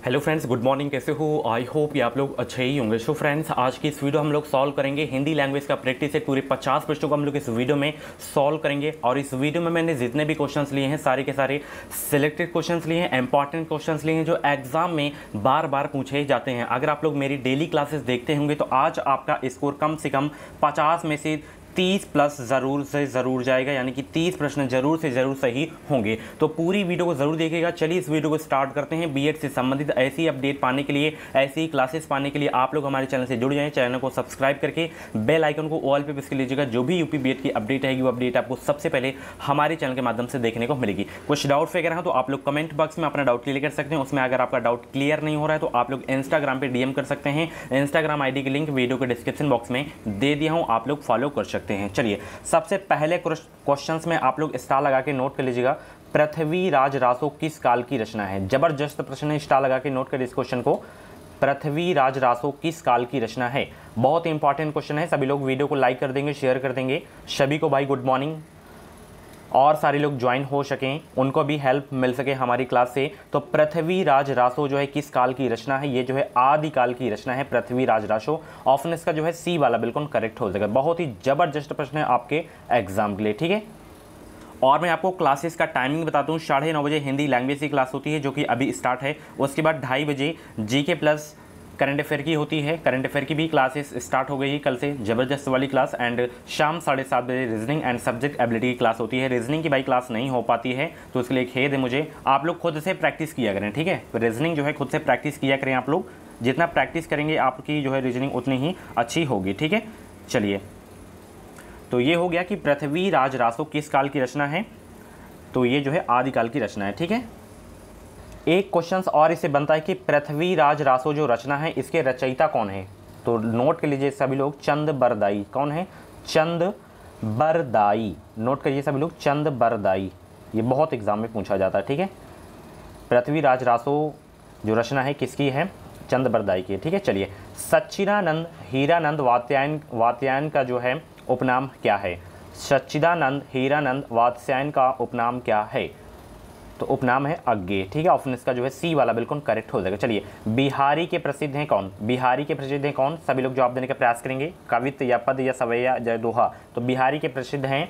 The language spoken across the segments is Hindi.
Hello friends, good morning. कैसे हो? आई होप ये आप लोग अच्छे ही होंगे। सो फ्रेंड्स, आज की इस वीडियो हम लोग सॉल्व करेंगे हिंदी लैंग्वेज का प्रैक्टिस सेट। पूरे 50 प्रश्नों को हम लोग इस वीडियो में सॉल्व करेंगे। और इस वीडियो में मैंने जितने भी क्वेश्चंस लिए हैं सारे के सारे सिलेक्टेड क्वेश्चंस लिए हैं, इंपॉर्टेंट क्वेश्चंस लिए हैं जो एग्जाम में बार बार पूछे जाते हैं। अगर आप लोग मेरी डेली क्लासेस देखते होंगे तो आज आपका स्कोर कम से कम 50 में से 30 प्लस ज़रूर से ज़रूर जाएगा, यानी कि 30 प्रश्न ज़रूर से ज़रूर सही होंगे। तो पूरी वीडियो को ज़रूर देखिएगा। चलिए इस वीडियो को स्टार्ट करते हैं। बीएड से संबंधित ऐसी अपडेट पाने के लिए, ऐसी क्लासेस पाने के लिए आप लोग हमारे चैनल से जुड़ जाएं। चैनल को सब्सक्राइब करके बेल आइकन को ऑल पे प्रेस कर लीजिएगा। जो भी यूपी बीएड की अपडेट रहेगी वो अपडेट आपको सबसे पहले हमारे चैनल के माध्यम से देखने को मिलेगी। कुछ डाउट वगैरह हो तो आप लोग कमेंट बॉक्स में अपना डाउट क्लियर कर सकते हैं। उसमें अगर आपका डाउट क्लियर नहीं हो रहा है तो आप लोग इंस्टाग्राम पर डीएम कर सकते हैं। इंस्टाग्राम आईडी की लिंक वीडियो के डिस्क्रिप्शन बॉक्स में दे दिया हूँ, आप लोग फॉलो कर सकते हैं। चलिए सबसे पहले क्वेश्चंस में आप लोग स्टार लगा के नोट कर लीजिएगा। पृथ्वी राज रासो किस काल की रचना है? जबरदस्त प्रश्न है, स्टार लगा के नोट कर इस क्वेश्चन को। पृथ्वी राज रासो किस काल की रचना है? बहुत इंपॉर्टेंट क्वेश्चन है। सभी लोग वीडियो को लाइक कर देंगे, शेयर कर देंगे। सभी को भाई गुड मॉर्निंग। और सारे लोग ज्वाइन हो सकें, उनको भी हेल्प मिल सके हमारी क्लास से। तो पृथ्वी राज रासो जो है किस काल की रचना है? ये जो है आदिकाल की रचना है, पृथ्वी राज रासो। ऑप्शन इसका जो है सी वाला बिल्कुल करेक्ट हो जाएगा। बहुत ही जबरदस्त प्रश्न है आपके एग्जाम के लिए, ठीक है। और मैं आपको क्लासेस का टाइमिंग बताता हूँ। 9:30 बजे हिंदी लैंग्वेज की क्लास होती है जो कि अभी स्टार्ट है। उसके बाद 2:30 बजे जीके प्लस करंट अफेयर की होती है। करंट अफेयर की भी क्लासेस स्टार्ट हो गई है कल से, जबरदस्त वाली क्लास। एंड शाम 7:30 बजे रीजनिंग एंड सब्जेक्ट एबिलिटी की क्लास होती है। रीजनिंग की भाई क्लास नहीं हो पाती है तो उसके लिए खेद है मुझे। आप लोग खुद से प्रैक्टिस किया करें, ठीक है। रीजनिंग जो है खुद से प्रैक्टिस किया करें आप लोग। जितना प्रैक्टिस करेंगे आपकी जो है रीजनिंग उतनी ही अच्छी होगी, ठीक है। चलिए, तो ये हो गया कि पृथ्वी राज रासो किस काल की रचना है। तो ये जो है आदिकाल की रचना है, ठीक है। एक क्वेश्चन और इससे बनता है कि पृथ्वी राज रासो जो रचना है इसके रचयिता कौन है? तो नोट कर लीजिए सभी लोग, चंद बरदाई। कौन है? चंद बरदाई। नोट करिए सभी लोग, चंद बरदाई। ये बहुत एग्जाम में पूछा जाता है, ठीक है। पृथ्वी राज रासो जो रचना है किसकी है? चंद बरदाई की है, ठीक है। चलिए, सच्चिदानंद हीरानंद वात्स्यायन का जो है उपनाम क्या है? सच्चिदानंद हीरानंद वात्स्यायन का उपनाम क्या है? तो उपनाम है अज्ञे, ठीक है। ऑप्शन इसका जो है सी वाला बिल्कुल करेक्ट हो जाएगा। चलिए, बिहारी के प्रसिद्ध हैं कौन? बिहारी के प्रसिद्ध हैं कौन? सभी लोग जवाब देने का प्रयास करेंगे। कवित्त या पद या सवैया या दोहा। तो बिहारी के प्रसिद्ध हैं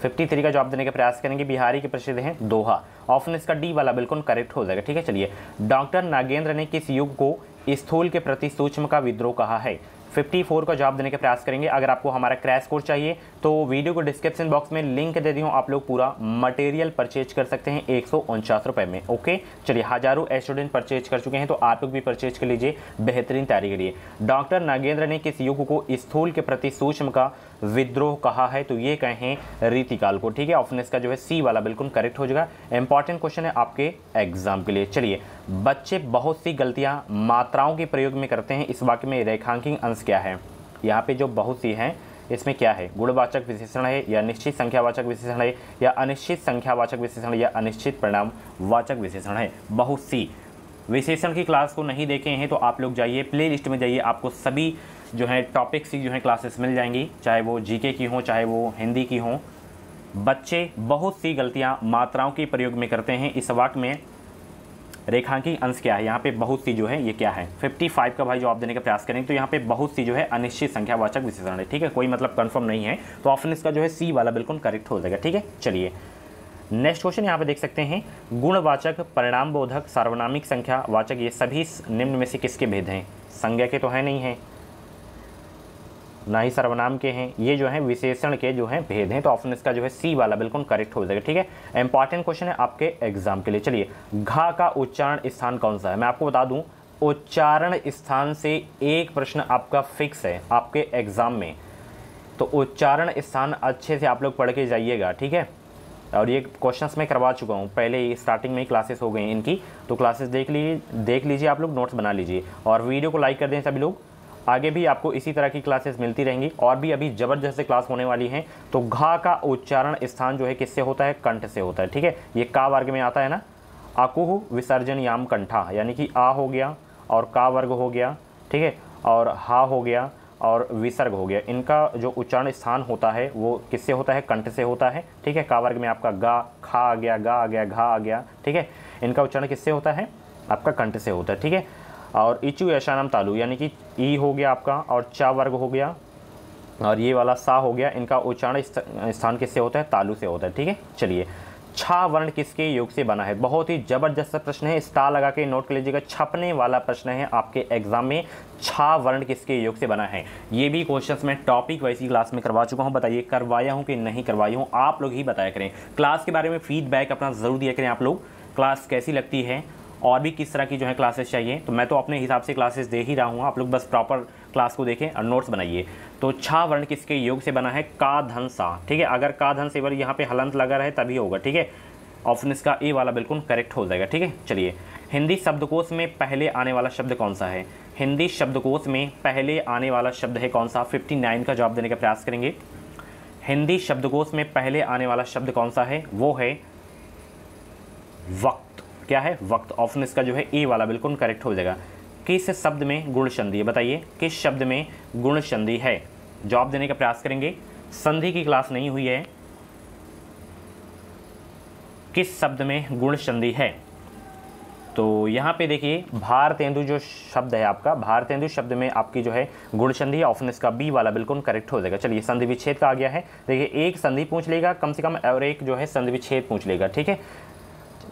53 का जवाब देने का प्रयास करेंगे। बिहारी के प्रसिद्ध हैं दोहा। ऑप्शन इसका डी वाला बिल्कुल करेक्ट हो जाएगा, ठीक है। चलिए, डॉक्टर नागेंद्र ने किस युग को स्थूल के प्रति सूक्ष्म का विद्रोह कहा है? 54 का जवाब देने का प्रयास करेंगे। अगर आपको हमारा क्रैश कोर्स चाहिए तो वीडियो को डिस्क्रिप्शन बॉक्स में लिंक दे दी हूँ, आप लोग पूरा मटेरियल परचेज कर सकते हैं 149 रुपये में, ओके। चलिए, हजारों स्टूडेंट परचेज कर चुके हैं तो आप लोग भी परचेज कर लीजिए बेहतरीन तैयारी के लिए। डॉक्टर नागेंद्र ने किस युग को स्थूल के प्रति सूक्ष्म का विद्रोह कहा है? तो ये कहें रीतिकाल को, ठीक है। ऑप्शन इसका जो है सी वाला बिल्कुल करेक्ट हो जाएगा। इंपॉर्टेंट क्वेश्चन है आपके एग्जाम के लिए। चलिए, बच्चे बहुत सी गलतियां मात्राओं के प्रयोग में करते हैं, इस वाक्य में रेखांकित अंश क्या है? यहाँ पे जो बहुत सी हैं इसमें क्या है? गुणवाचक विशेषण है या निश्चित संख्यावाचक विशेषण है या अनिश्चित संख्यावाचक विशेषण या अनिश्चित परिणामवाचक विशेषण है? बहुत सी विशेषण की क्लास को नहीं देखे हैं तो आप लोग जाइए प्ले लिस्ट में जाइए, आपको सभी जो है टॉपिक्स की जो है क्लासेस मिल जाएंगी, चाहे वो जीके की हो चाहे वो हिंदी की हो। बच्चे बहुत सी गलतियां मात्राओं के प्रयोग में करते हैं, इस वाक्य में रेखांकित अंश क्या है? यहाँ पे बहुत सी जो है ये क्या है? 55 का भाई जवाब देने का प्रयास करेंगे तो यहाँ पे बहुत सी जो है अनिश्चित संख्यावाचक विशेषण है, ठीक है। कोई मतलब कंफर्म नहीं है तो ऑप्शन इसका जो है सी वाला बिल्कुल करेक्ट हो जाएगा, ठीक है। चलिए, नेक्स्ट क्वेश्चन यहाँ पे देख सकते हैं। गुणवाचक, परिणामबोधक, सार्वनामिक, संख्यावाचक, ये सभी निम्न में से किसके भेद हैं? संज्ञा के तो है नहीं है, ना ही सर्वनाम के हैं, ये जो है विशेषण के जो है भेद हैं। तो ऑप्शन इसका जो है सी वाला बिल्कुल करेक्ट हो जाएगा, ठीक है। इंपॉर्टेंट क्वेश्चन है आपके एग्जाम के लिए। चलिए, घा का उच्चारण स्थान कौन सा है? मैं आपको बता दूं, उच्चारण स्थान से एक प्रश्न आपका फिक्स है आपके एग्जाम में, तो उच्चारण स्थान अच्छे से आप लोग पढ़ के जाइएगा, ठीक है। और ये क्वेश्चंस मैं करवा चुका हूँ पहले, स्टार्टिंग में ही क्लासेस हो गई इनकी, तो क्लासेस देख लीजिए आप लोग, नोट्स बना लीजिए और वीडियो को लाइक कर दें सभी लोग। आगे भी आपको इसी तरह की क्लासेस मिलती रहेंगी और भी अभी जबरदस्त क्लास होने वाली हैं। तो घा का उच्चारण स्थान जो है किससे होता है? कंठ से होता है, ठीक है। ये का वर्ग में आता है ना, अकुह विसर्जन याम कंठा, यानी कि आ हो गया और का वर्ग हो गया, ठीक है, और हा हो गया और विसर्ग हो गया। इनका जो उच्चारण स्थान होता है वो किससे होता है? कंठ से होता है, ठीक है। का वर्ग में आपका गा, खा आ गया, गा आ गया, घा आ गया, ठीक है। इनका उच्चारण किससे होता है? आपका कंठ से होता है, ठीक है। और इचु यशानम तालु यानी कि ई हो गया आपका और चा वर्ग हो गया और ये वाला सा हो गया, इनका उच्चारण स्थान किससे होता है? तालु से होता है, ठीक है। चलिए, छा वर्ण किसके योग से बना है? बहुत ही जबरदस्त प्रश्न है, स्टार लगा के नोट कर लीजिएगा, छपने वाला प्रश्न है आपके एग्जाम में। छा वर्ण किसके योग से बना है? ये भी क्वेश्चंस मैं टॉपिक वैसी क्लास में करवा चुका हूँ, बताइए करवाया हूँ कि नहीं करवाया हूँ, आप लोग ही बताया करें। क्लास के बारे में फीडबैक अपना ज़रूर दिया करें आप लोग, क्लास कैसी लगती है और भी किस तरह की जो है क्लासेस चाहिए। तो मैं तो अपने हिसाब से क्लासेस दे ही रहा हूँ, आप लोग बस प्रॉपर क्लास को देखें और नोट्स बनाइए। तो छा वर्ण किसके योग से बना है? का धन सा, ठीक है। अगर का धन से यहाँ पे हलंत लगा रहे तभी होगा, ठीक है। ऑप्शन इसका ए वाला बिल्कुल करेक्ट हो जाएगा, ठीक है। चलिए, हिंदी शब्दकोश में पहले आने वाला शब्द कौन सा है? हिंदी शब्दकोश में पहले आने वाला शब्द है कौन सा? 59 का जवाब देने का प्रयास करेंगे। हिंदी शब्दकोश में पहले आने वाला शब्द कौन सा है? वो है वक्त। क्या है? वक्त। ऑप्शन इसका जो है ए वाला बिल्कुल करेक्ट हो जाएगा। किस शब्द में गुण संधि है? बताइए किस शब्द में गुण संधि है? जवाब देने का प्रयास करेंगे। संधि की क्लास नहीं हुई है, किस शब्द में गुण संधि है? तो यहाँ पे देखिए, भारतेंदु जो शब्द है आपका, भारतेंदु शब्द में आपकी जो है गुण संधि है। ऑप्शन इसका बी वाला बिल्कुल करेक्ट हो जाएगा। चलिए, संधि विच्छेद का आ गया है। देखिए, एक संधि पूछ लेगा कम से कम और एक जो है संधि विच्छेद पूछ लेगा, ठीक है।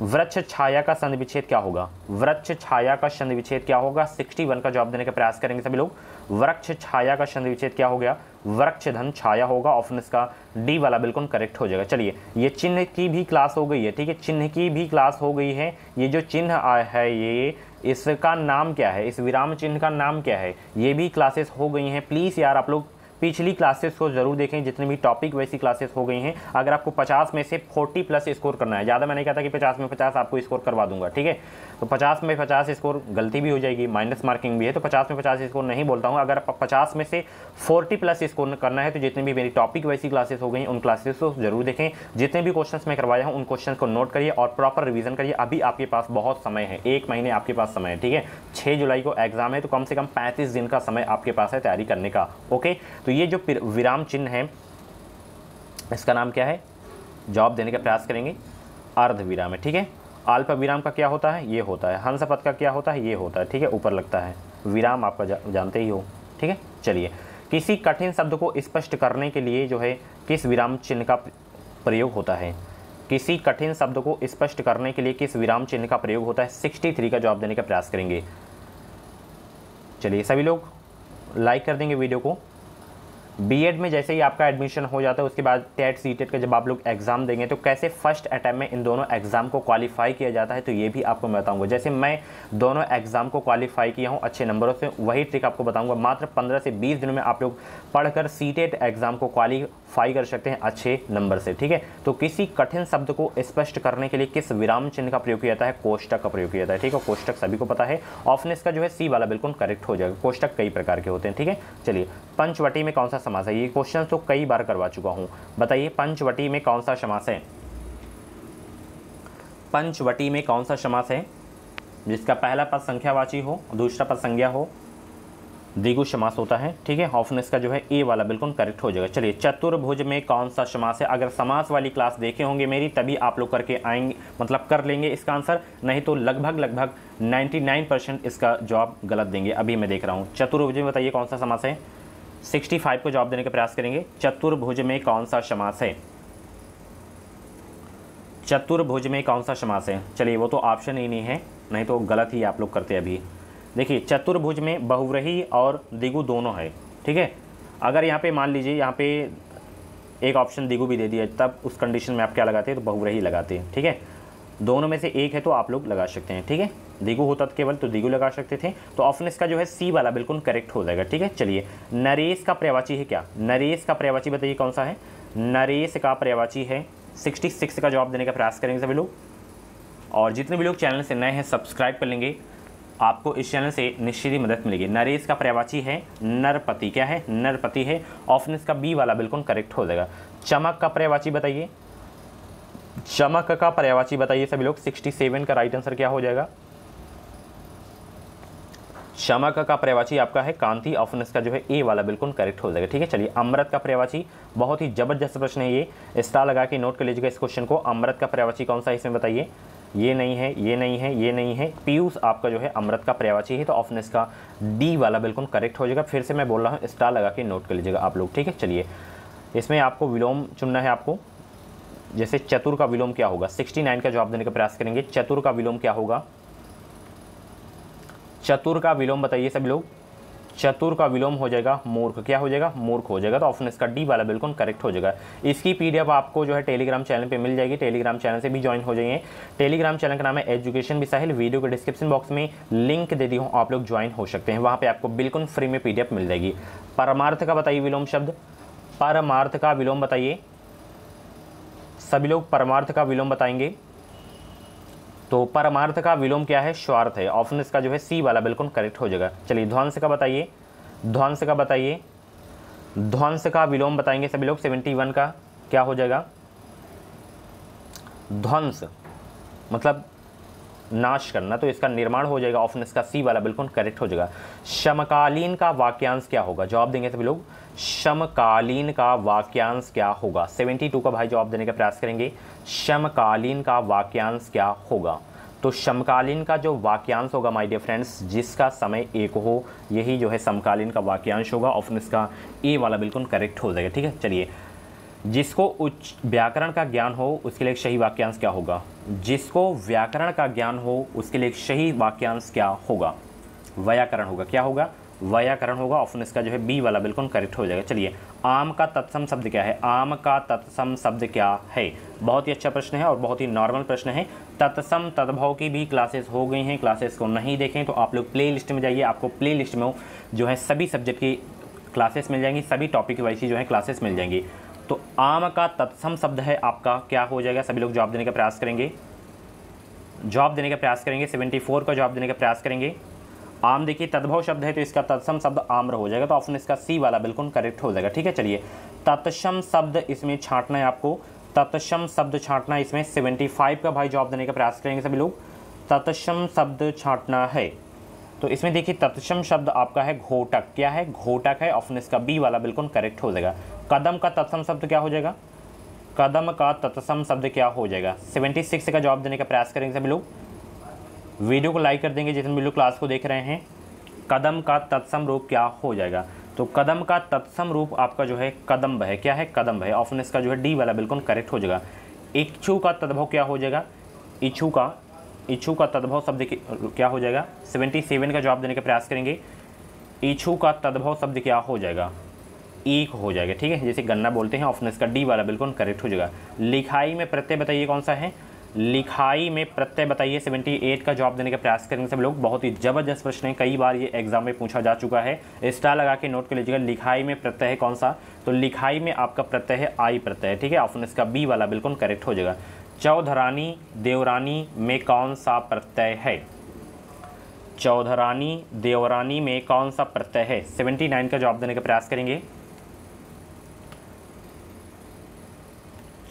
वृक्ष छाया का संधि विच्छेद क्या होगा? वृक्ष छाया का संधि विच्छेद क्या होगा? 61 का जवाब देने का प्रयास करेंगे सभी लोग। वृक्ष छाया का संधि विच्छेद क्या हो गया? वृक्ष धन छाया होगा। ऑप्शन इसका डी वाला बिल्कुल करेक्ट हो जाएगा। चलिए, ये चिन्ह की भी क्लास हो गई है, ठीक है। चिन्ह की भी क्लास हो गई है। ये जो चिन्ह आया है, ये इसका नाम क्या है? इस विराम चिन्ह का नाम क्या है? ये भी क्लासेस हो गई हैं। प्लीज़ यार आप लोग पिछली क्लासेस को जरूर देखें, जितने भी टॉपिक वैसी क्लासेस हो गई हैं। अगर आपको 50 में से 40 प्लस स्कोर करना है, ज़्यादा मैंने कहा था कि 50 में 50 आपको स्कोर करवा दूंगा, ठीक है। तो 50 में 50 स्कोर गलती भी हो जाएगी, माइनस मार्किंग भी है, तो 50 में 50 स्कोर नहीं बोलता हूँ। अगर 50 में से 40 प्लस स्कोर करना है तो जितनी भी मेरी टॉपिक वैसी क्लासेस हो गई उन क्लासेस को जरूर देखें। जितने भी क्वेश्चन मैं करवाया हूँ उन क्वेश्चन को नोट करिए और प्रॉपर रिविजन करिए। अभी आपके पास बहुत समय है, 1 महीने आपके पास समय है, ठीक है। 6 जुलाई को एग्जाम है, तो कम से कम 35 दिन का समय आपके पास है तैयारी करने का, ओके। तो ये जो विराम चिन्ह है इसका नाम क्या है? जवाब देने का प्रयास करेंगे। अर्ध विराम है, ठीक है। अल्प विराम का क्या होता है? ये होता है। हंस पद का क्या होता है? ये होता है, ठीक है, ऊपर लगता है। विराम आपका जानते ही हो, ठीक है। चलिए, किसी कठिन शब्द को स्पष्ट करने के लिए जो है किस विराम चिन्ह का प्रयोग होता है? किसी कठिन शब्द को स्पष्ट करने के लिए किस विराम चिन्ह का प्रयोग होता है? 63 का जवाब देने का प्रयास करेंगे। चलिए, सभी लोग लाइक कर देंगे वीडियो को। बीएड में जैसे ही आपका एडमिशन हो जाता है उसके बाद टेट सीटेट का जब आप लोग एग्जाम देंगे तो कैसे फर्स्ट अटैम्प्ट में इन दोनों एग्जाम को क्वालिफाई किया जाता है, तो ये भी आपको मैं बताऊंगा। जैसे मैं दोनों एग्जाम को क्वालिफाई किया हूँ अच्छे नंबरों से, वही ट्रिक आपको बताऊंगा। मात्र 15 से 20 दिनों में आप लोग पढ़कर सीटेट एग्जाम को क्वालिफाई कर सकते हैं अच्छे नंबर से, ठीक है। तो किसी कठिन शब्द को स्पष्ट करने के लिए किस विराम चिन्ह का प्रयोग किया जाता है? कोष्टक का प्रयोग किया जाता है, ठीक है। कोष्टक सभी को पता है। ऑप्शन इसका जो है सी वाला बिल्कुल करेक्ट हो जाएगा। कोष्टक कई प्रकार के होते हैं, ठीक है। चलिए, पंचवटी में कौन सा समास है? ये क्वेश्चन तो कई बार करवा चुका हूं, बताइए पंचवटी में कौन सा समास है? पंचवटी में कौन सा समास है जिसका पहला पद संख्यावाची हो, दूसरा पद संज्ञा हो, द्विगु समास होता है, ठीक है। ऑप्शन इसका जो है ए वाला बिल्कुल करेक्ट हो जाएगा। चलिए, चतुर्भुज में कौन सा समास है? अगर समास वाली क्लास देखे होंगे मेरी तभी आप लोग करके आएंगे, मतलब कर लेंगे इसका आंसर, नहीं तो लगभग 99% इसका जवाब गलत देंगे। अभी मैं देख रहा हूँ। चतुर्भुज में बताइए कौन सा समास है? 65 को जवाब देने का प्रयास करेंगे। चतुर्भुज में कौन सा समास है? चतुर्भुज में कौन सा समास है? चलिए, वो तो ऑप्शन ही नहीं है, नहीं तो गलत ही आप लोग करते अभी। देखिए, चतुर्भुज में बहुव्रीहि और द्विगु दोनों है, ठीक है। अगर यहाँ पे मान लीजिए यहाँ पे एक ऑप्शन द्विगु भी दे दिया, तब उस कंडीशन में आप क्या लगाते हैं? तो बहुव्रीहि लगाते हैं, ठीक है। दोनों में से एक है तो आप लोग लगा सकते हैं, ठीक है। द्विगु होता केवल तो द्विगु लगा सकते थे। तो ऑप्शन इसका जो है सी वाला बिल्कुल करेक्ट हो जाएगा, ठीक है। चलिए, नरेश का पर्यायवाची है क्या? नरेश का पर्यायवाची बताइए कौन सा है? नरेश का पर्यायवाची है 66 का जवाब देने का प्रयास करेंगे सभी लोग। और जितने भी लोग चैनल से नए हैं सब्सक्राइब कर लेंगे, आपको इस चैनल से निश्चित ही मदद मिलेगी। नरेश का पर्यायवाची है नरपति। क्या है? नरपति है। ऑप्शन इसका बी वाला बिल्कुल करेक्ट हो जाएगा। चमक का पर्यायवाची बताइए, चमक का पर्यायवाची बताइए सभी लोग। 67 का राइट आंसर क्या हो जाएगा? चमक का पर्यायवाची आपका है कांति। ऑप्शन इसका जो है ए वाला बिल्कुल करेक्ट हो जाएगा, ठीक है। चलिए, अमृत का पर्यायवाची, बहुत ही जबरदस्त प्रश्न है ये, स्टार लगा के नोट कर लीजिएगा इस क्वेश्चन को। अमृत का पर्यायवाची कौन सा है इसमें बताइए? ये नहीं है, ये नहीं है, ये नहीं है। पीयूष आपका जो है अमृत का पर्यायवाची है, तो ऑप्शन इसका डी वाला बिल्कुल करेक्ट हो जाएगा। फिर से मैं बोल रहा हूँ, स्टार लगा के नोट कर लीजिएगा आप लोग, ठीक है। चलिए, इसमें आपको विलोम चुनना है आपको। जैसे चतुर का विलोम क्या होगा, 69 का जवाब देने का प्रयास करेंगे। चतुर का विलोम क्या होगा, चतुर का विलोम बताइए सभी लोग। चतुर का विलोम हो जाएगा मूर्ख, क्या हो जाएगा, मूर्ख हो जाएगा। तो ऑप्शन इसका डी वाला बिल्कुल करेक्ट हो जाएगा। इसकी पीडीएफ आपको जो है टेलीग्राम चैनल पे मिल जाएगी, टेलीग्राम चैनल से भी ज्वाइन हो जाइए। टेलीग्राम चैनल का नाम है एजुकेशन मिसाइल, वीडियो के डिस्क्रिप्शन बॉक्स में लिंक दे दी हूँ, आप लोग ज्वाइन हो सकते हैं, वहाँ पे आपको बिल्कुल फ्री में पीडीएफ मिल जाएगी। परमार्थ का बताइए विलोम शब्द, परमार्थ का विलोम बताइए सभी लोग, परमार्थ का विलोम बताएंगे। तो परमार्थ का विलोम क्या है, स्वार्थ है। ऑप्शन इसका जो है सी वाला बिल्कुल करेक्ट हो जाएगा। चलिए, ध्वंस का बताइए, ध्वंस का बताइए, ध्वंस का विलोम बताएंगे सभी लोग। 71 का क्या हो जाएगा, ध्वंस मतलब नाश करना, तो इसका निर्माण हो जाएगा। ऑप्शन इसका सी वाला बिल्कुल करेक्ट हो जाएगा। समकालीन का वाक्यांश क्या होगा, जवाब देंगे सभी लोग। समकालीन का वाक्यांश क्या होगा, 72 का भाई जवाब देने का प्रयास करेंगे। समकालीन का वाक्यांश क्या होगा, तो समकालीन का जो वाक्यांश होगा माय डियर फ्रेंड्स, जिसका समय एक हो, यही जो है समकालीन का वाक्यांश होगा। ऑप्शन इसका ए वाला बिल्कुल करेक्ट हो जाएगा, ठीक है। चलिए, जिसको उच्च व्याकरण का ज्ञान हो उसके लिए एक सही वाक्यांश क्या होगा, जिसको व्याकरण का ज्ञान हो उसके लिए एक सही वाक्यांश क्या होगा, व्याकरण होगा, क्या होगा, व्याकरण होगा। ऑप्शन इसका जो है बी वाला बिल्कुल करेक्ट हो जाएगा। चलिए, आम का तत्सम शब्द क्या है, आम का तत्सम शब्द क्या है, बहुत ही अच्छा प्रश्न है और बहुत ही नॉर्मल प्रश्न है। तत्सम तद्भव की भी क्लासेस हो गई हैं, क्लासेस को नहीं देखें तो आप लोग प्ले लिस्ट में जाइए, आपको प्ले लिस्ट में जो है सभी सब्जेक्ट की क्लासेस मिल जाएंगी, सभी टॉपिक वाइज जो है क्लासेस मिल जाएंगी। तो आम का तत्सम शब्द है आपका क्या हो जाएगा, सभी लोग जवाब देने का प्रयास करेंगे, जवाब देने का प्रयास करेंगे। 74 का जवाब देने का प्रयास करेंगे। आम देखिए तद्भव शब्द है तो इसका तत्सम शब्द आम्र हो जाएगा, तो ऑप्शन इसका सी वाला बिल्कुल करेक्ट हो जाएगा, ठीक है। चलिए, तत्सम शब्द इसमें छांटना है आपको, तत्सम शब्द छांटना है इसमें। 75 का भाई जवाब देने का प्रयास करेंगे सभी लोग। तत्सम शब्द छांटना है, तो इसमें देखिए तत्सम शब्द आपका है घोटक, क्या है, घोटक है। ऑप्शन इसका बी वाला बिल्कुल करेक्ट हो जाएगा। कदम का तत्सम शब्द क्या हो जाएगा, कदम का तत्सम शब्द क्या हो जाएगा। 76 का जवाब देने का प्रयास करेंगे सभी लोग। वीडियो को लाइक कर देंगे जितने भी लोग क्लास को देख रहे हैं। कदम का तत्सम रूप क्या हो जाएगा, तो कदम का तत्सम रूप आपका जो है कदम्ब है, क्या है, कदम्ब है। ऑप्शन इसका जो है डी वाला बिल्कुल करेक्ट हो जाएगा। इच्छु का तद्भव क्या हो जाएगा, इच्छु का तद्भव शब्द क्या हो जाएगा। 77 का जवाब देने का प्रयास करेंगे। इच्छु का तद्भव शब्द क्या हो जाएगा, ईख हो जाएगा, ठीक है, जैसे गन्ना बोलते हैं। ऑप्शन इसका डी वाला बिल्कुल करेक्ट हो जाएगा। लिखाई में प्रत्यय बताइए कौन सा है, लिखाई में प्रत्यय बताइए। 78 का जवाब देने का प्रयास करेंगे सब लोग। बहुत ही जबरदस्त प्रश्न है, कई बार ये एग्जाम में पूछा जा चुका है, स्टार लगा के नोट कर लीजिएगा। लिखाई में प्रत्यय है कौन सा, तो लिखाई में आपका प्रत्यय है आई प्रत्यय, ठीक है। ऑप्शन इसका बी वाला बिल्कुल करेक्ट हो जाएगा। चौधरानी देवरानी में कौन सा प्रत्यय है, चौधरानी देवरानी में कौन सा प्रत्यय है। 79 का जवाब देने का प्रयास करेंगे।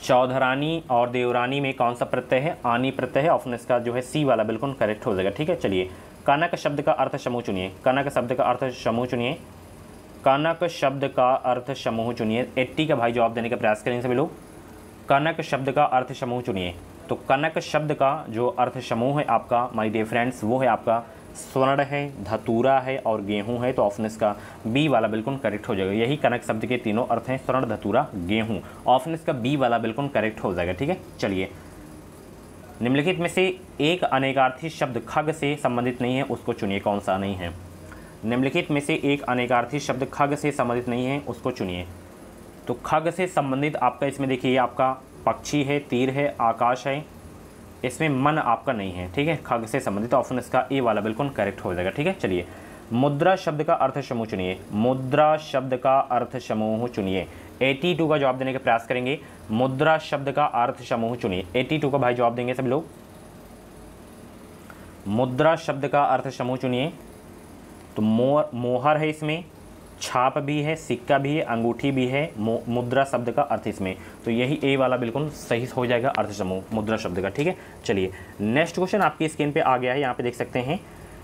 चौधरानी और देवरानी में कौन सा प्रत्यय है, आनी प्रत्यय है। ऑप्शन इसका जो है सी वाला बिल्कुल करेक्ट हो जाएगा, ठीक है। चलिए, कनक शब्द का अर्थ समूह चुनिए, कनक शब्द का अर्थ समूह चुनिए, कनक शब्द का अर्थ समूह चुनिए। 80 का भाई जवाब देने का प्रयास करेंगे सभी लोग। कनक शब्द का अर्थ समूह चुनिए, तो कनक शब्द का जो अर्थ समूह है आपका माय डियर फ्रेंड्स, वो है आपका स्वर्ण है, धतूरा है और गेहूं है। तो ऑप्शन इसका बी वाला बिल्कुल करेक्ट हो जाएगा। यही कनक शब्द के तीनों अर्थ हैं, स्वर्ण, धतूरा, गेहूं। ऑप्शन इसका बी वाला बिल्कुल करेक्ट हो जाएगा, ठीक है। चलिए, निम्नलिखित में से एक अनेकार्थी शब्द खग से संबंधित नहीं है, उसको चुनिए, कौन सा नहीं है। निम्नलिखित में से एक अनेकार्थी शब्द खग से संबंधित नहीं है, उसको चुनिए। तो खग से संबंधित आपका इसमें देखिए आपका पक्षी है, तीर है, आकाश है, इसमें मन आपका नहीं है, ठीक है। खग से संबंधित ऑप्शन इसका ए वाला बिल्कुल करेक्ट हो जाएगा, ठीक है। चलिए, मुद्रा शब्द का अर्थ समूह चुनिए, मुद्रा शब्द का अर्थ समूह चुनिए। 82 का जवाब देने का प्रयास करेंगे। मुद्रा शब्द का अर्थ समूह चुनिए। 82 का भाई जवाब देंगे सब लोग। मुद्रा शब्द का अर्थ समूह चुनिए। तो मोहर है, इसमें छाप भी है, सिक्का भी है, अंगूठी भी है, मुद्रा शब्द का अर्थ इसमें, तो यही ए वाला बिल्कुल सही हो जाएगा अर्थ समूह मुद्रा शब्द का, ठीक है। चलिए, नेक्स्ट क्वेश्चन आपकी स्क्रीन पे आ गया है, यहाँ पे देख सकते हैं।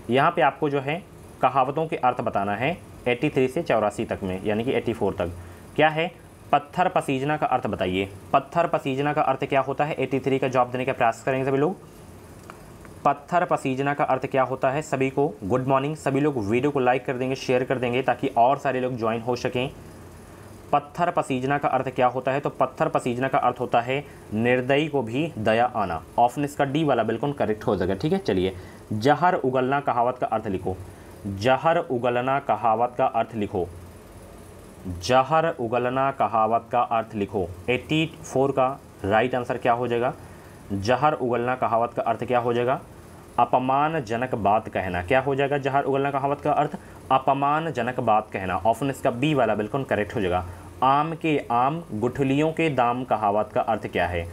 यहाँ पे आपको जो है कहावतों के अर्थ बताना है 83 से 84 तक में, यानी कि 84 तक। क्या है, पत्थर पसीजना का अर्थ बताइए। पत्थर पसीजना का अर्थ क्या होता है, 83 का जवाब देने का प्रयास करेंगे सभी लोग। पत्थर पसीजना का अर्थ क्या होता है? सभी को गुड मॉर्निंग। सभी लोग वीडियो को लाइक कर देंगे, शेयर कर देंगे ताकि और सारे लोग ज्वाइन हो सकें। पत्थर पसीजना का अर्थ क्या होता है? तो पत्थर पसीजना का अर्थ होता है निर्दयी को भी दया आना। ऑप्शन इसका डी वाला बिल्कुल करेक्ट हो जाएगा। ठीक है, चलिए जहर उगलना कहावत का अर्थ लिखो। जहर उगलना कहावत का अर्थ लिखो। जहर उगलना कहावत का अर्थ लिखो। 84 का राइट आंसर क्या हो जाएगा? जहर उगलना कहावत का अर्थ क्या हो जाएगा? अपमानजनक बात कहना। क्या हो जाएगा जहर उगलना कहावत का अर्थ? अपमानजनक बात कहना। ऑप्शन इसका बी वाला बिल्कुल करेक्ट हो जाएगा। आम के आम गुठलियों के दाम कहावत का अर्थ क्या है?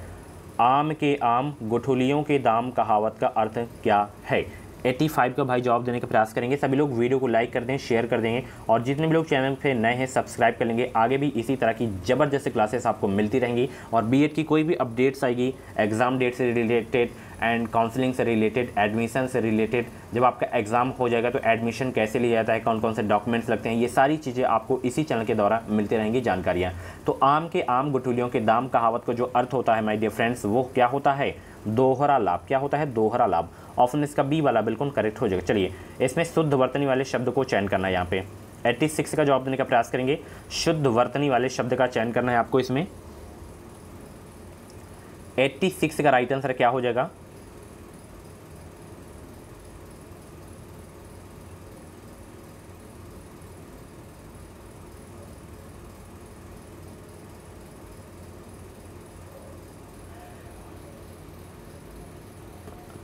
आम के आम गुठलियों के दाम कहावत का अर्थ क्या है? 85 का भाई जवाब देने का प्रयास करेंगे। सभी लोग वीडियो को लाइक कर दें, शेयर कर देंगे और जितने भी लोग चैनल पे नए हैं सब्सक्राइब कर लेंगे। आगे भी इसी तरह की ज़बरदस्त क्लासेस आपको मिलती रहेंगी और बीएड की कोई भी अपडेट्स आएगी, एग्ज़ाम डेट से रिलेटेड एंड काउंसलिंग से रिलेटेड, एडमिशन से रिलेटेड, जब आपका एग्ज़ाम हो जाएगा तो एडमिशन कैसे लिया जाता है, कौन कौन से डॉक्यूमेंट्स लगते हैं, ये सारी चीज़ें आपको इसी चैनल के द्वारा मिलती रहेंगी जानकारियाँ। तो आम के आम गुठलियों के दाम कहावत का जो अर्थ होता है माय डियर फ्रेंड्स, वो क्या होता है? दोहरा लाभ। क्या होता है? दोहरा लाभ। ऑप्शन इसका बी वाला बिल्कुल करेक्ट हो जाएगा। चलिए इसमें शुद्ध वर्तनी वाले शब्द को चयन करना है। यहाँ पे 86 का जवाब देने का प्रयास करेंगे। शुद्ध वर्तनी वाले शब्द का चयन करना है आपको। इसमें 86 का राइट आंसर क्या हो जाएगा?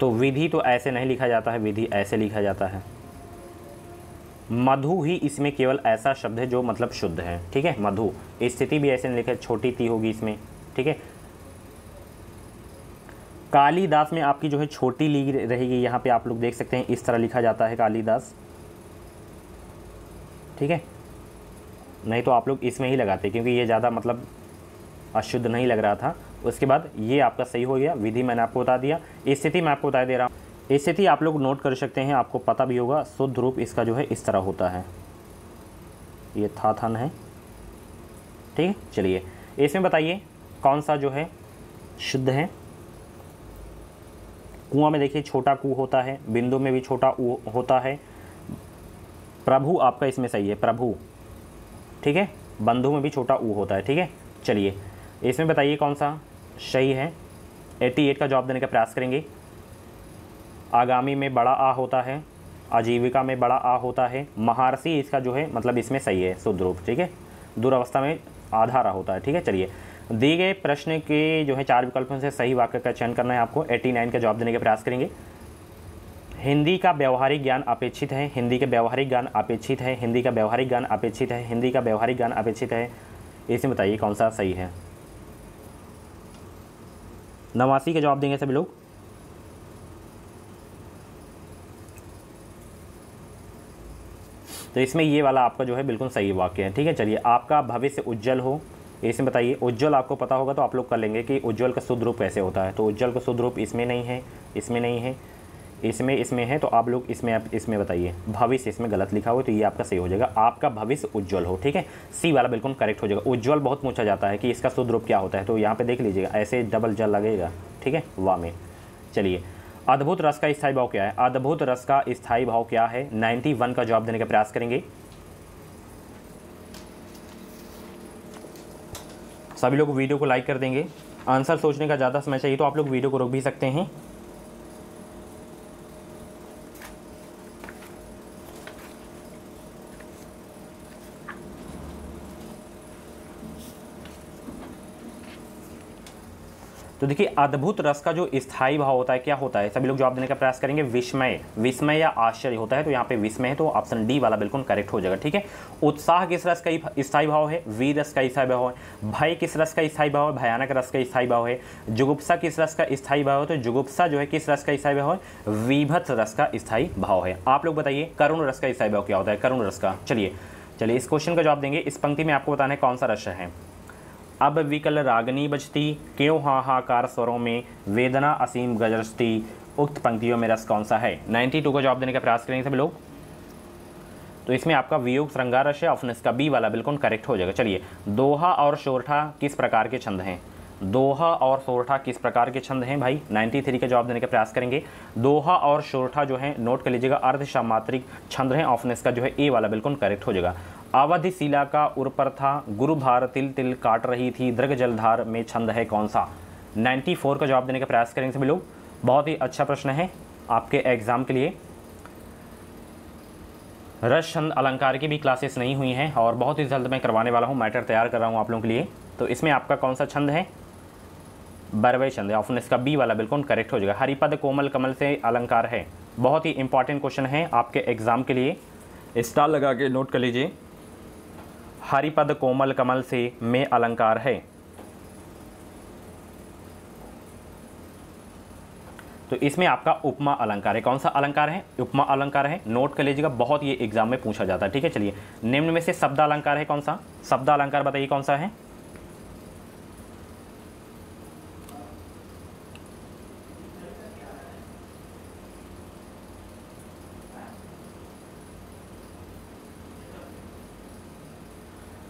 तो विधि तो ऐसे नहीं लिखा जाता है, विधि ऐसे लिखा जाता है। मधु ही इसमें केवल ऐसा शब्द है जो मतलब शुद्ध है। ठीक है, मधु। स्थिति भी ऐसे नहीं लिखा, छोटी ती होगी इसमें। ठीक है, कालिदास में आपकी जो है छोटी ली रहेगी। यहाँ पे आप लोग देख सकते हैं इस तरह लिखा जाता है कालिदास। ठीक है, नहीं तो आप लोग इसमें ही लगाते क्योंकि ये ज़्यादा मतलब अशुद्ध नहीं लग रहा था। उसके बाद ये आपका सही हो गया। विधि मैंने आपको बता दिया। स्थिति मैं आपको बता दे रहा हूँ। स्थिति आप लोग नोट कर सकते हैं, आपको पता भी होगा। शुद्ध रूप इसका जो है इस तरह होता है, ये था थन है। ठीक है, चलिए इसमें बताइए कौन सा जो है शुद्ध है। कुआं में देखिए छोटा कू होता है, बिंदु में भी छोटा ऊ होता है। प्रभु आपका इसमें सही है, प्रभु। ठीक है, बंधु में भी छोटा ऊ होता है। ठीक है, चलिए इसमें बताइए कौन सा सही है। 88 का जवाब देने का प्रयास करेंगे। आगामी में बड़ा आ होता है, आजीविका में बड़ा आ होता है। महर्षि इसका जो है मतलब इसमें सही है शुद्ध रूप। ठीक है, दुरावस्था में आधा रा होता है। ठीक है, चलिए दिए गए प्रश्न के जो है 4 विकल्पों से सही वाक्य का चयन करना है आपको। 89 का जवाब देने का प्रयास करेंगे। हिंदी का व्यवहारिक ज्ञान अपेक्षित है। हिंदी का व्यवहारिक ज्ञान अपेक्षित है। हिंदी का व्यवहारिक ज्ञान अपेक्षित है। हिंदी का व्यवहारिक ज्ञान अपेक्षित है। इसमें बताइए कौन सा सही है। 89 का जवाब देंगे सभी लोग। तो इसमें ये वाला आपका जो है बिल्कुल सही वाक्य है। ठीक है, चलिए आपका भविष्य उज्जवल हो। इसमें बताइए उज्जवल आपको पता होगा तो आप लोग कर लेंगे कि उज्जवल का शुद्ध रूप कैसे होता है। तो उज्जवल का शुद्ध रूप इसमें नहीं है, इसमें नहीं है, इसमें है। तो आप लोग इसमें बताइए। भविष्य इसमें गलत लिखा हो तो ये आपका सही हो जाएगा। आपका भविष्य उज्जवल हो। ठीक है, सी वाला बिल्कुल करेक्ट हो जाएगा। उज्जवल बहुत पूछा जाता है कि इसका शुद्ध रूप क्या होता है, तो यहाँ पे देख लीजिएगा ऐसे डबल जल लगेगा। ठीक है, वाह में। चलिए अद्भुत रस का स्थायी भाव क्या है? अद्भुत रस का स्थायी भाव क्या है? 91 का जवाब देने का प्रयास करेंगे। सभी लोग वीडियो को लाइक कर देंगे। आंसर सोचने का ज़्यादा समय चाहिए तो आप लोग वीडियो को रोक भी सकते हैं। तो देखिए अद्भुत रस का जो स्थायी भाव होता है क्या होता है? सभी लोग जवाब देने का प्रयास करेंगे। विस्मय, विस्मय या आश्चर्य होता है। तो यहाँ पे विस्मय है तो ऑप्शन डी वाला बिल्कुल करेक्ट हो जाएगा। ठीक है, उत्साह किस रस का स्थायी भाव है? वीर रस का स्थायी भाव है। भय किस रस का स्थायी भाव है? भयानक रस का स्थायी भाव है। जुगुप्सा किस रस का स्थायी भाव है? तो जुगुप्सा जो है किस रस का स्थायी भाव है? विभत्स रस का स्थायी भाव है। आप लोग बताइए करुण रस का स्थायी भाव क्या होता है? करुण रस का। चलिए इस क्वेश्चन का जवाब देंगे। इस पंक्ति में आपको बताना है कौन सा रस है। अब विकल रागनी बजती, क्यों हाहाकार स्वरों में, वेदना असीम गजरती, उक्त पंक्तियों में रस कौन सा है? 92 का जवाब देने का प्रयास करेंगे सभी लोग। तो इसमें आपका वियोग श्रृंगार रस है। ऑप्शन इसका बी वाला बिल्कुल करेक्ट हो जाएगा। चलिए दोहा और शोरठा किस प्रकार के छंद हैं? दोहा और सोरठा किस प्रकार के छंद हैं भाई? 93 का जवाब देने का प्रयास करेंगे। दोहा और सोरठा जो है नोट कर लीजिएगा, अर्धसामात्रिक छंद हैं। ऑप्शन इसका जो है ए वाला बिल्कुल करेक्ट हो जाएगा। अवधि शिला का उर पर था, गुरु भार तिल तिल काट रही थी, दृग जलधार में छंद है कौन सा? 94 का जवाब देने का प्रयास करेंगे सभी लोग। बहुत ही अच्छा प्रश्न है आपके एग्जाम के लिए। रस छंद अलंकार की भी क्लासेस नहीं हुई हैं और बहुत ही जल्द मैं करवाने वाला हूँ, मैटर तैयार कर रहा हूँ आप लोगों के लिए। तो इसमें आपका कौन सा छंद है? बरवे छंद है। ऑप्शन इसका बी वाला बिल्कुल करेक्ट हो जाएगा। हरिपद कोमल कमल से अलंकार है। बहुत ही इंपॉर्टेंट क्वेश्चन है आपके एग्जाम के लिए, स्टार लगा के नोट कर लीजिए। हरिपद कोमल कमल से में अलंकार है। तो इसमें आपका उपमा अलंकार है। कौन सा अलंकार है? उपमा अलंकार है। नोट कर लीजिएगा, बहुत ये एग्जाम में पूछा जाता है। ठीक है, चलिए निम्न में से शब्द अलंकार है कौन सा? शब्द अलंकार बताइए कौन सा है?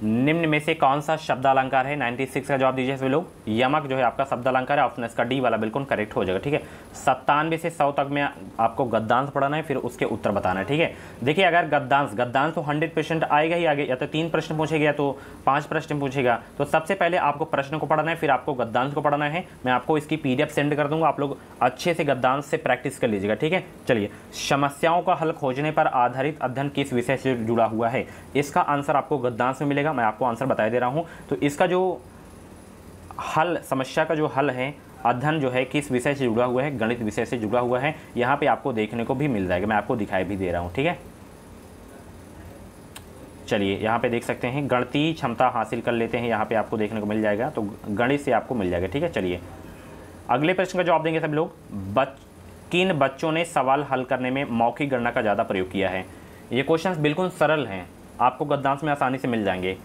निम्न में से कौन सा शब्द अलंकार है? 96 का जवाब दीजिए सभी लोग। यमक जो है आपका शब्द अलंकार है। ऑप्शन इसका डी वाला बिल्कुल करेक्ट हो जाएगा। ठीक है, 97 से 100 तक में आपको गद्यांश पढ़ाना है, फिर उसके उत्तर बताना है। ठीक है, देखिए अगर गद्यांश तो 100% आएगा ही आगे, या तो 3 प्रश्न पूछेगा या तो 5 प्रश्न पूछेगा। तो सबसे पहले आपको प्रश्न को पढ़ना है, फिर आपको गद्यांश को पढ़ना है। मैं आपको इसकी PDF सेंड कर दूंगा, आप लोग अच्छे से गद्यांश से प्रैक्टिस कर लीजिएगा। ठीक है, चलिए समस्याओं का हल खोजने पर आधारित अध्ययन किस विषय से जुड़ा हुआ है? इसका आंसर आपको गद्यांश में मिलेगा। मैं आपको आंसर बता दे रहा हूं। तो इसका जो हल, समस्या का जो हल है, अध्ययन जो है किस विषय से जुड़ा हुआ है? गणित विषय से जुड़ा हुआ है। यहां पे आपको देखने को भी मिल जाएगा, मैं आपको दिखाई भी दे रहा हूं। ठीक है, चलिए यहां पे देख सकते हैं, गणितीय क्षमता हासिल कर लेते हैं, यहां पे आपको देखने को मिल जाएगा। तो गणित से आपको मिल जाएगा। ठीक है, चलिए अगले प्रश्न का जवाब देंगे सब लोग। किन बच्चों ने सवाल हल करने में मौखिक गणना का ज़्यादा प्रयोग किया है? ये क्वेश्चन बिल्कुल सरल हैं, आपको गद्यांश में आसानी से मिल जाएंगे।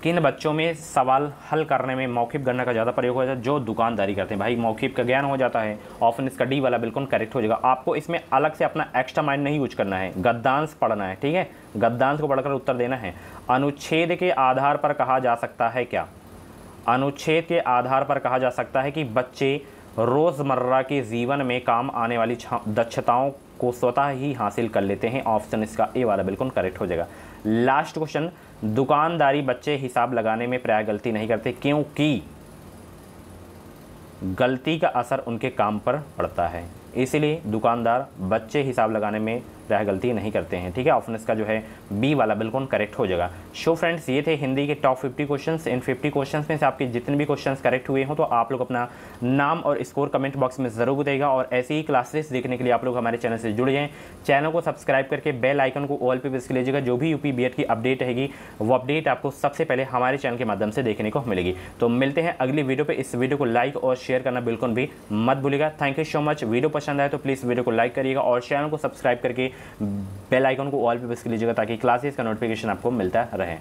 किन बच्चों में सवाल हल करने में मौखिक गणना का ज़्यादा प्रयोग हो जाता है? जो दुकानदारी करते हैं भाई, मौखिक का ज्ञान हो जाता है। ऑप्शन इसका डी वाला बिल्कुल करेक्ट हो जाएगा। आपको इसमें अलग से अपना एक्स्ट्रा माइंड नहीं यूज करना है, गद्यांश पढ़ना है। ठीक है, गद्यांश को पढ़कर उत्तर देना है। अनुच्छेद के आधार पर कहा जा सकता है क्या? अनुच्छेद के आधार पर कहा जा सकता है कि बच्चे रोज़मर्रा के जीवन में काम आने वाली दक्षताओं को स्वतः ही हासिल कर लेते हैं। ऑप्शन इसका ए वाला बिल्कुल करेक्ट हो जाएगा। लास्ट क्वेश्चन, दुकानदारी बच्चे हिसाब लगाने में प्राय गलती नहीं करते क्योंकि गलती का असर उनके काम पर पड़ता है, इसीलिए दुकानदार बच्चे हिसाब लगाने में प्राय गलती नहीं करते हैं। ठीक है, ऑप्शन इसका जो है बी वाला बिल्कुल करेक्ट हो जाएगा। सो फ्रेंड्स, ये थे हिंदी के टॉप 50 क्वेश्चंस। इन 50 क्वेश्चंस में से आपके जितने भी क्वेश्चंस करेक्ट हुए हो तो आप लोग अपना नाम और स्कोर कमेंट बॉक्स में ज़रूर बताइएगा। और ऐसे ही क्लासेस देखने के लिए आप लोग हमारे चैनल से जुड़ जाएँ। चैनल को सब्सक्राइब करके बेल आइकन को ऑल पे प्रेस कर लीजिएगा। जो भी यूपी बीएड की अपडेट रहेगी वो अपडेट आपको सबसे पहले हमारे चैनल के माध्यम से देखने को मिलेगी। तो मिलते हैं अगली वीडियो पर। इस वीडियो को लाइक और शेयर करना बिल्कुल भी मत भूलिएगा। Thank you so much. Video पसंद आए तो प्लीज़ वीडियो को लाइक करिएगा और चैनल को सब्सक्राइब करके बेल आइकन को ऑल पे प्रेस कर लीजिएगा ताकि क्लासेस का नोटिफिकेशन आपको मिलता रहे।